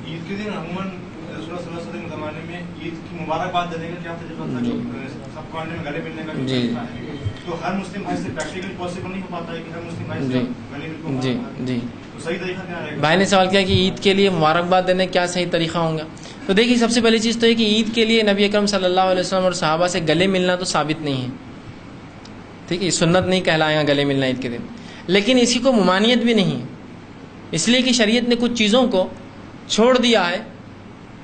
عید کے دن عموماً رسول اللہ صلی اللہ علیہ وسلم کے زمانے میں عید کی مبارکباد دینے کا کیا طریقہ تھا؟ سب کو آنے میں گلے ملنے کا طریقہ ہے، تو ہر مسلم بھائی سے پریکٹیکلی پاسبل نہیں ہو پاتا ہے کہ ہر مسلم بھائی سے گلے مل تو صحیح طریقہ کیا ہے؟ بھائی نے سوال کیا کہ عید کے لیے مبارکباد دینے کیا صحیح طریقہ ہوں گا. تو دیکھیے سب سے پہلی چیز تو ہے کہ عید کے لیے نبی اکرم صلی اللہ علیہ وسلم اور صحابہ سے گلے ملنا تو ثابت نہیں ہے، ٹھیک ہے، سنت نہیں کہلائے گا گلے ملنا عید کے دن. لیکن اسی کو ممانعت بھی نہیں ہے، اس لیے کہ شریعت نے کچھ چیزوں کو چھوڑ دیا ہے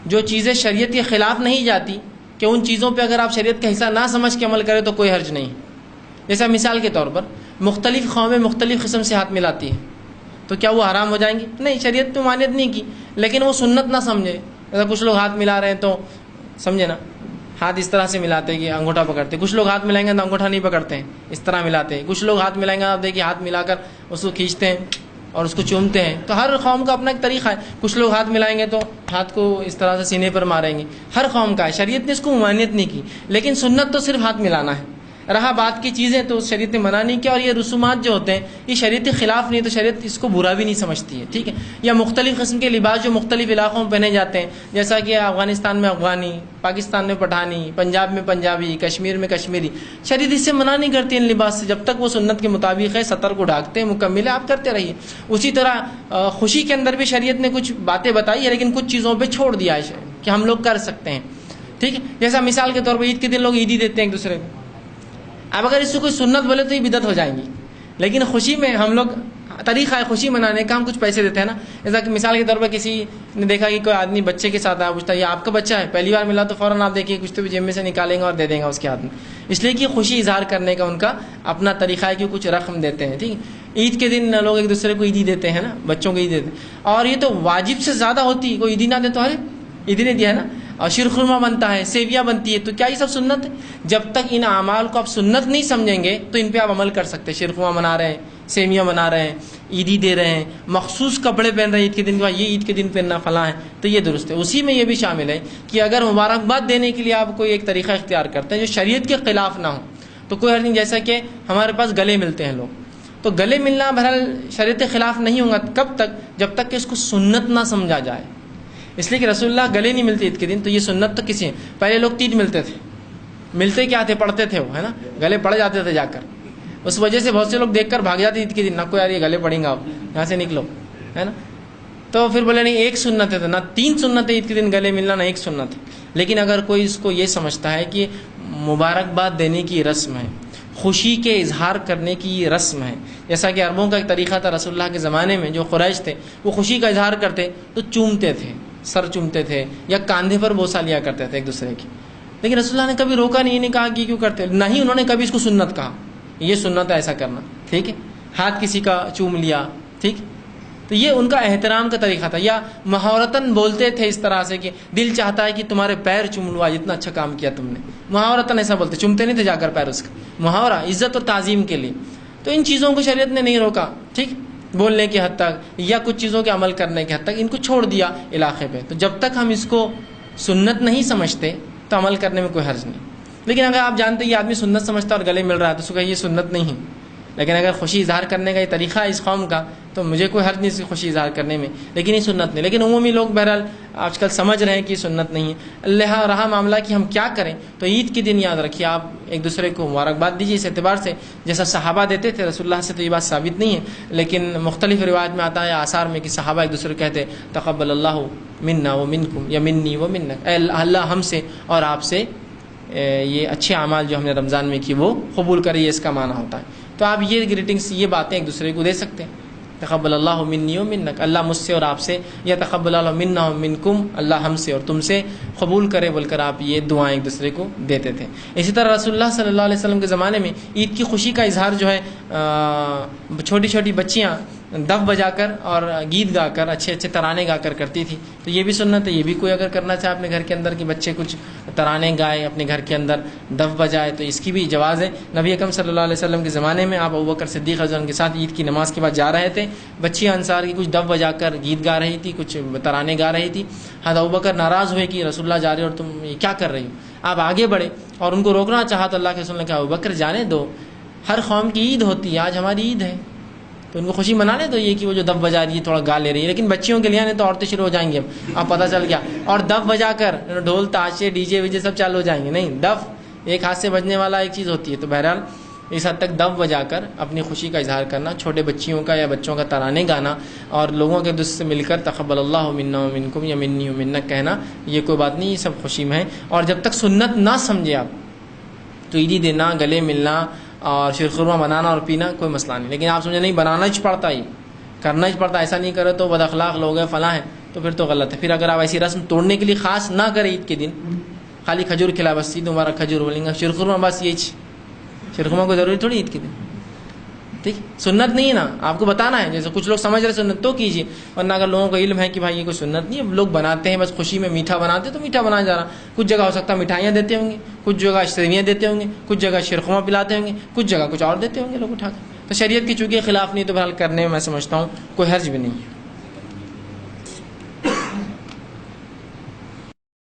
جو چیزیں شریعت کے خلاف نہیں جاتی، کہ ان چیزوں پہ اگر آپ شریعت کا حصہ نہ سمجھ کے عمل کریں تو کوئی حرج نہیں. جیسا مثال کے طور پر مختلف قومیں مختلف قسم سے ہاتھ ملاتی ہیں، تو کیا وہ حرام ہو جائیں گے؟ نہیں، شریعت پہ ممانعت نہیں کی، لیکن وہ سنت نہ سمجھے. ایسا کچھ لوگ ہاتھ ملا رہے ہیں تو سمجھے نا، ہاتھ اس طرح سے ملاتے ہیں کہ انگوٹھا پکڑتے، کچھ لوگ ہاتھ ملائیں گے تو انگوٹھا نہیں پکڑتے ہیں، اس طرح ملاتے ہیں. کچھ لوگ ہاتھ ملائیں گے آپ دیکھیے ہاتھ ملا کر اس کو کھینچتے ہیں اور اس کو چومتے ہیں. تو ہر قوم کا اپنا ایک طریقہ ہے. کچھ لوگ ہاتھ ملائیں گے تو ہاتھ کو اس طرح سے سینے پر ماریں گے، ہر قوم کا ہے. شریعت نے اس کو ممانعت نہیں کی، لیکن سنت تو صرف ہاتھ ملانا ہے. رہا بات کی چیزیں تو شریعت نے منع نہیں کیا، اور یہ رسومات جو ہوتے ہیں یہ شریعت کے خلاف نہیں، تو شریعت اس کو برا بھی نہیں سمجھتی ہے، ٹھیک ہے. یا مختلف قسم کے لباس جو مختلف علاقوں میں پہنے جاتے ہیں، جیسا کہ افغانستان میں افغانی، پاکستان میں پٹھانی، پنجاب میں پنجابی، کشمیر میں کشمیری، شریعت اس سے منع نہیں کرتی ان لباس سے، جب تک وہ سنت کے مطابق ہے، سطر کو ڈھانکتے ہیں، مکمل ہے، آپ کرتے رہیے. اسی طرح خوشی کے اندر بھی شریعت نے کچھ باتیں بتائی ہے، لیکن کچھ چیزوں پہ چھوڑ دیا ہے کہ ہم لوگ کر سکتے ہیں، ٹھیک ہے. جیسا مثال کے طور پر عید کے دن لوگ عیدی دیتے ہیں ایک دوسرے کو. اب اگر اس سے کوئی سنت بولے تو یہ بدعت ہو جائیں گی، لیکن خوشی میں ہم لوگ طریقہ ہے خوشی منانے کا، ہم کچھ پیسے دیتے ہیں نا. جیسا کہ مثال کے طور پر کسی نے دیکھا کہ کوئی آدمی بچے کے ساتھ آیا، پوچھتا ہے یہ آپ کا بچہ ہے، پہلی بار ملا تو فوراً آپ دیکھیے کچھ تو بھی جیب میں سے نکالیں گے اور دے دیں گے اس کے ہاتھ میں، اس لیے کہ خوشی اظہار کرنے کا ان کا اپنا طریقہ ہے کہ کچھ رقم دیتے ہیں، ٹھیک ہے. عید کے دن لوگ ایک دوسرے کو عیدی دیتے ہیں نا، بچوں کو عیدی دیتے ہیں، اور یہ تو واجب سے زیادہ ہوتی، کوئی عیدی نہ دے تو ارے عیدی نے دیا ہے نا. اور شیرخرما بنتا ہے، سیویاں بنتی ہے، تو کیا یہ سب سنت ہے؟ جب تک ان اعمال کو آپ سنت نہیں سمجھیں گے تو ان پہ آپ عمل کر سکتے ہیں. شیرخرما بنا رہے ہیں، سیویاں بنا رہے ہیں، عیدی دے رہے ہیں، مخصوص کپڑے پہن رہے ہیں عید کے دن کے بعد، یہ عید کے دن پہننا فلاں ہے، تو یہ درست ہے. اسی میں یہ بھی شامل ہے کہ اگر مبارکباد دینے کے لیے آپ کوئی ایک طریقہ اختیار کرتے ہیں جو شریعت کے خلاف نہ ہو تو کوئی حرج نہیں. جیسا کہ ہمارے پاس گلے ملتے ہیں لوگ، تو گلے ملنا بہرحال شریعت کے خلاف نہیں ہوگا. کب تک؟ جب تک کہ اس کو سنت نہ سمجھا جائے. اس لیے کہ رسول اللہ گلے نہیں ملتے عید کے دن، تو یہ سنت تو کسی ہے. پہلے لوگ تین ملتے تھے، ملتے کیا تھے؟ پڑھتے تھے وہ، ہے نا، گلے پڑ جاتے تھے جا کر. اس وجہ سے بہت سے لوگ دیکھ کر بھاگ جاتے عید کے دن، نہ کوئی یار یہ گلے پڑیں گا، آپ یہاں سے نکلو، ہے نا. تو پھر بولے نہیں ایک سنت ہے، تو نہ تین سنت ہے عید کے دن گلے ملنا، نہ ایک سنت ہے. لیکن اگر کوئی اس کو یہ سمجھتا ہے کہ مبارکباد دینے کی رسم ہے، خوشی کے اظہار کرنے کی یہ رسم ہے، جیسا کہ عربوں کا ایک طریقہ تھا رسول اللہ کے زمانے میں، جو قریش تھے وہ خوشی کا اظہار کرتے تو چومتے تھے، سر چومتے تھے یا کاندھے پر بوسہ لیا کرتے تھے ایک دوسرے کی. لیکن رسول اللہ نے کبھی روکا نہیں، نہیں کہا کہ کیوں کرتے، نہ ہی انہوں نے کبھی اس کو سنت کہا، یہ سنت ہے ایسا کرنا، ٹھیک ہے. ہاتھ کسی کا چوم لیا، ٹھیک، تو یہ ان کا احترام کا طریقہ تھا. یا محاورتاً بولتے تھے اس طرح سے کہ دل چاہتا ہے کہ تمہارے پیر چوم لو، اتنا اچھا کام کیا تم نے، محاورتاً ایسا بولتے، چومتے نہیں تھے جا کر پیر، اس کا محاورہ عزت اور تعظیم کے لیے. تو ان چیزوں کو شریعت نے نہیں روکا، ٹھیک، بولنے کی حد تک یا کچھ چیزوں کے عمل کرنے کی حد تک ان کو چھوڑ دیا علاقے پہ. تو جب تک ہم اس کو سنت نہیں سمجھتے تو عمل کرنے میں کوئی حرج نہیں. لیکن اگر آپ جانتے ہیں یہ آدمی سنت سمجھتا ہے اور گلے مل رہا ہے تو اس کو کہیے یہ سنت نہیں ہے. لیکن اگر خوشی اظہار کرنے کا یہ طریقہ ہے اس قوم کا تو مجھے کوئی حرج نہیں اس کی خوشی اظہار کرنے میں، لیکن یہ سنت نہیں. لیکن عمومی لوگ بہرحال آج کل سمجھ رہے ہیں کہ یہ سنت نہیں ہے. اللہ رہا معاملہ کہ ہم کیا کریں، تو عید کے دن یاد رکھیے آپ ایک دوسرے کو مبارکباد دیجیے اس اعتبار سے جیسا صحابہ دیتے تھے. رسول اللہ سے تو یہ بات ثابت نہیں ہے، لیکن مختلف روایت میں آتا ہے آثار میں کہ صحابہ ایک دوسرے کو کہتے تقبل اللہ منا و منکم یا منی و منک، اے اللہ ہم سے اور آپ سے یہ اچھے اعمال جو ہم نے رمضان میں کی وہ قبول کرے، یہ اس کا معنی ہوتا ہے. تو آپ یہ گریٹنگس، یہ باتیں ایک دوسرے کو دے سکتے ہیں. تقبل اللہ منی و منک، اللہ مجھ سے اور آپ سے، یا تقبل اللہ منا و منکم، اللہ ہم سے اور تم سے قبول کرے بول کر آپ یہ دعائیں ایک دوسرے کو دیتے تھے. اسی طرح رسول اللہ صلی اللہ علیہ وسلم کے زمانے میں عید کی خوشی کا اظہار جو ہے چھوٹی چھوٹی بچیاں دف بجا کر اور گیت گا کر اچھے اچھے ترانے گا کر کرتی تھی. تو یہ بھی سنت ہے، یہ بھی کوئی اگر کرنا چاہے اپنے گھر کے اندر کہ بچے کچھ ترانے گائے اپنے گھر کے اندر دف بجائے تو اس کی بھی جواز ہے. نبی اکرم صلی اللہ علیہ وسلم کے زمانے میں آپ ابوبکر صدیق رضی اللہ عنہ کے ساتھ عید کی نماز کے بعد جا رہے تھے، بچیاں انصار کی کچھ دف بجا کر گیت گا رہی تھی، کچھ ترانے گا رہی تھی. حضرت ابوبکر ناراض ہوئے کہ رسول اللہ جا رہے اور تم یہ کیا کر رہی ہو. آپ آگے بڑھے اور ان کو روکنا چاہا تو اللہ کے رسول نے کہا ابوبکر جانے دو، ہر قوم کی عید ہوتی ہے، آج ہماری عید ہے، تو ان کو خوشی منا لے. تو یہ کہ وہ جو دف بجا رہی ہے تھوڑا گا لے رہی ہے, لیکن بچیوں کے لیے نہیں تو عورتیں شروع ہو جائیں گی اب پتہ چل گیا, اور دف بجا کر ڈھول تاشے ڈی جے ویجے سب چالو ہو جائیں گے. نہیں, دف ایک ہاتھ سے بجنے والا ایک چیز ہوتی ہے. تو بہرحال اس حد تک دف بجا کر اپنی خوشی کا اظہار کرنا, چھوٹے بچیوں کا یا بچوں کا ترانے گانا, اور لوگوں کے دست سے مل کر تقبل اللہ منا و منکم یا منی و منک کہنا, یہ کوئی بات نہیں, یہ سب خوشی میں ہے. اور جب تک سنت نہ سمجھے آپ تو عیدی دینا, گلے ملنا اور شیرخرما بنانا اور پینا کوئی مسئلہ نہیں. لیکن آپ سمجھے نہیں بنانا ہی پڑتا, ہی کرنا ہی پڑتا, ایسا نہیں کرے تو بد اخلاق لوگ ہیں فلاں ہیں, تو پھر تو غلط ہے. پھر اگر آپ ایسی رسم توڑنے کے لیے خاص نہ کریں عید کے دن, خالی کھجور کھلا, بس عید مبارک کھجور بولیں گے, شیرخرما بس یہی, شیرخرما کو ضروری تھوڑی عید کے دن. ٹھیک, سنت نہیں ہے نا, آپ کو بتانا ہے. جیسے کچھ لوگ سمجھ رہے سنت تو کیجیے, ورنہ اگر لوگوں کو علم ہے کہ بھائی یہ کوئی سنت نہیں ہے, لوگ بناتے ہیں بس خوشی میں, میٹھا بناتے تو میٹھا بنایا جا رہا. کچھ جگہ ہو سکتا ہے مٹھائیاں دیتے ہوں گے, کچھ جگہ سیویاں دیتے ہوں گے, کچھ جگہ شیرخرما پلاتے ہوں گے, کچھ جگہ کچھ اور دیتے ہوں گے لوگ اٹھا کر. تو شریعت کی چونکہ خلاف نہیں, تو بہرحال کرنے میں سمجھتا ہوں کوئی حرج بھی نہیں.